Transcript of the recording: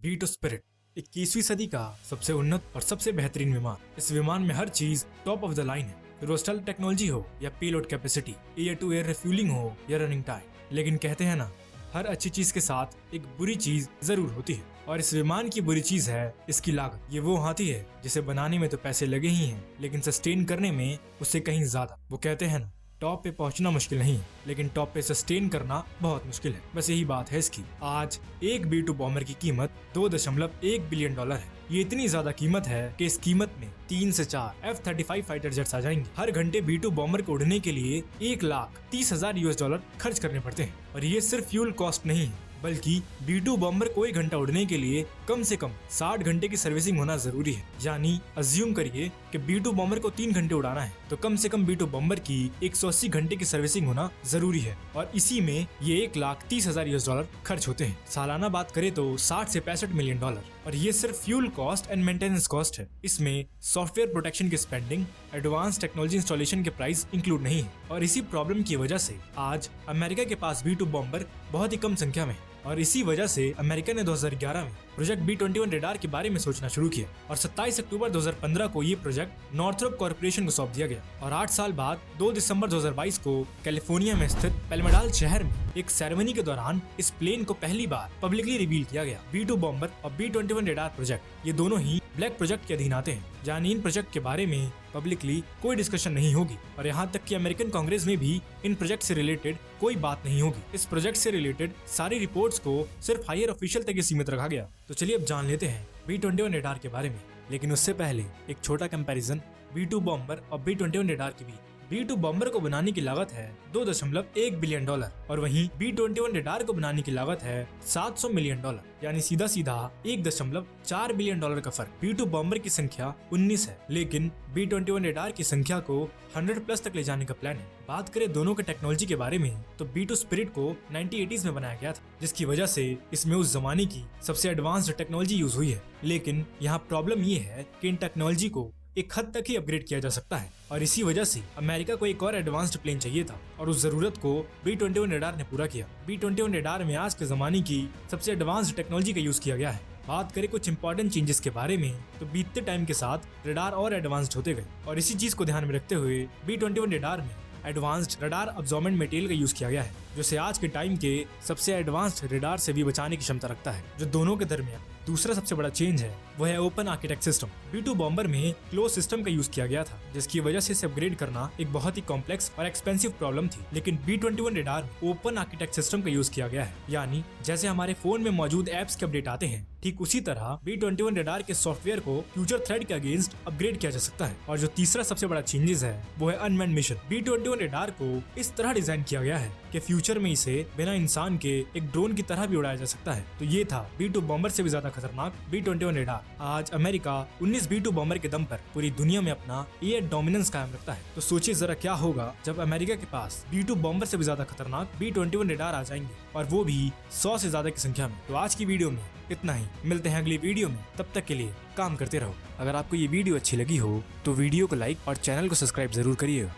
B to spirit 21वीं सदी का सबसे उन्नत और सबसे बेहतरीन विमान। इस विमान में हर चीज टॉप ऑफ द लाइन है, फिर वो स्टेल्थ टेक्नोलॉजी हो या payload capacity, air to air refuelling हो या रनिंग टाइम। लेकिन कहते हैं ना, हर अच्छी चीज के साथ एक बुरी चीज जरूर होती है, और इस विमान की बुरी चीज है इसकी लागत। ये वो हाथी है जिसे बनाने में तो पैसे लगे ही हैं, लेकिन सस्टेन करने में उससे कहीं ज्यादा। वो कहते हैं ना, टॉप पे पहुंचना मुश्किल नहीं है, लेकिन टॉप पे सस्टेन करना बहुत मुश्किल है। बस यही बात है इसकी। आज एक B2 बॉम्बर की कीमत $2.1 बिलियन है। ये इतनी ज्यादा कीमत है कि इस कीमत में 3 से 4 F-35 फाइटर जेट्स आ जाएंगे। हर घंटे B2 बॉम्बर को उड़ने के लिए $1,30,000 खर्च करने पड़ते हैं। और ये सिर्फ फ्यूल कॉस्ट नहीं है, बल्कि B2 बॉम्बर को 1 घंटा उड़ने के लिए कम से कम 60 घंटे की सर्विसिंग होना जरूरी है। यानी अज्यूम करिए कि B2 बॉम्बर को 3 घंटे उड़ाना है, तो कम से कम B2 बॉम्बर की 180 घंटे की सर्विसिंग होना जरूरी है। और इसी में ये $1,30,000 खर्च होते हैं। सालाना बात करें तो 60 से $65 मिलियन। और ये सिर्फ fuel cost and maintenance cost है। इसमें सॉफ्टवेयर प्रोटेक्शन की स्पेंडिंग, एडवांस टेक्नोलॉजी इंस्टॉलेशन के प्राइस इंक्लूड नहीं है। और इसी प्रॉब्लम की वजह से आज अमेरिका के पास B2 बॉम्बर बहुत ही कम संख्या में है। और इसी वजह से अमेरिका ने 2011 में प्रोजेक्ट B-21 रेडार के बारे में सोचना शुरू किया, और 27 अक्टूबर 2015 को ये प्रोजेक्ट नॉर्थरोप कॉर्पोरेशन को सौंप दिया गया। और 8 साल बाद 2 दिसंबर 2022 को कैलिफोर्निया में स्थित पेलमेडाल शहर में एक सेरेमनी के दौरान इस प्लेन को पहली बार पब्लिकली रिवील किया गया। B2 बॉम्बर और B-21 रेडार प्रोजेक्ट, ये दोनों ही ब्लैक प्रोजेक्ट के अधीन आते हैं, यानी इन प्रोजेक्ट के बारे में पब्लिकली कोई डिस्कशन नहीं होगी। और यहाँ तक कि अमेरिकन कांग्रेस में भी इन प्रोजेक्ट से रिलेटेड कोई बात नहीं होगी। इस प्रोजेक्ट से रिलेटेड सारी रिपोर्ट्स को सिर्फ हायर ऑफिशियल तक ही सीमित रखा गया। तो चलिए अब जान लेते हैं B-21 रेडार के बारे में। लेकिन उससे पहले एक छोटा कंपैरिजन B2 बॉम्बर और B-21 रेडार के बीच। B2 बॉम्बर को बनाने की लागत है $2.1 बिलियन, और वहीं B-21 रेडार को बनाने की लागत है $700 मिलियन, यानी सीधा सीधा $1.4 बिलियन का फर्क। B2 बॉम्बर की संख्या 19 है, लेकिन B-21 रेडार की संख्या को 100+ तक ले जाने का प्लान है। बात करें दोनों के टेक्नोलॉजी के बारे में, तो B2 स्पिरिट को 1980s में बनाया गया था, जिसकी वजह से इसमें उस जमाने की सबसे एडवांस्ड टेक्नोलॉजी यूज हुई है। लेकिन यहाँ प्रॉब्लम ये है कि इन टेक्नोलॉजी को एक हद तक ही अपग्रेड किया जा सकता है, और इसी वजह से अमेरिका को एक और एडवांस्ड प्लेन चाहिए था, और उस जरूरत को B-21 रेडार ने पूरा किया। B-21 रेडार में आज के जमाने की सबसे एडवांस्ड टेक्नोलॉजी का यूज किया गया है। बात करें कुछ इंपॉर्टेंट चेंजेस के बारे में, तो बीतते टाइम के साथ रेडार और एडवांस्ड होते गए, और इसी चीज को ध्यान में रखते हुए B-21 रेडार में एडवांस्ड रडार अब्जॉर्बेंट मटेरियल का यूज किया गया है, जो से आज के टाइम के सबसे एडवांस्ड रेडार से भी बचाने की क्षमता रखता है। जो दोनों के दरमियान दूसरा सबसे बड़ा चेंज है वो है open architect system. B2 bomber में क्लोज सिस्टम का यूज किया गया था, जिसकी वजह से इसे अपग्रेड करना एक बहुत ही कॉम्प्लेक्स और एक्सपेंसिव प्रॉब्लम थी। लेकिन B-21 रेडार में ओपन आर्किटेक्ट सिस्टम का यूज किया गया है, यानी जैसे हमारे फोन में मौजूद एप्स के अपडेट आते हैं, ठीक उसी तरह B-21 रेडार के सॉफ्टवेयर को फ्यूचर थ्रेट के अगेंस्ट अपग्रेड किया जा सकता है। और जो तीसरा सबसे बड़ा चेंजेस है वो है अनमैन्ड मिशन। B-21 रेडार को इस तरह डिजाइन किया गया है कि फ्यूचर में इसे बिना इंसान के एक ड्रोन की तरह भी उड़ाया जा सकता है। तो ये था B2 बॉम्बर से भी ज्यादा खतरनाक B-21 रेडार। आज अमेरिका 19 B2 बॉम्बर के दम पर पूरी दुनिया में अपना एयर डोमिनेंस कायम रखता है। तो सोचिए जरा क्या होगा जब अमेरिका के पास B2 बॉम्बर से भी ज्यादा खतरनाक B-21 रेडार आ जाएंगे, और वो भी 100 से ज्यादा की संख्या में। तो आज की वीडियो में इतना ही, मिलते हैं अगली वीडियो में। तब तक के लिए काम करते रहो। अगर आपको ये वीडियो अच्छी लगी हो तो वीडियो को लाइक और चैनल को सब्सक्राइब जरूर करिएगा।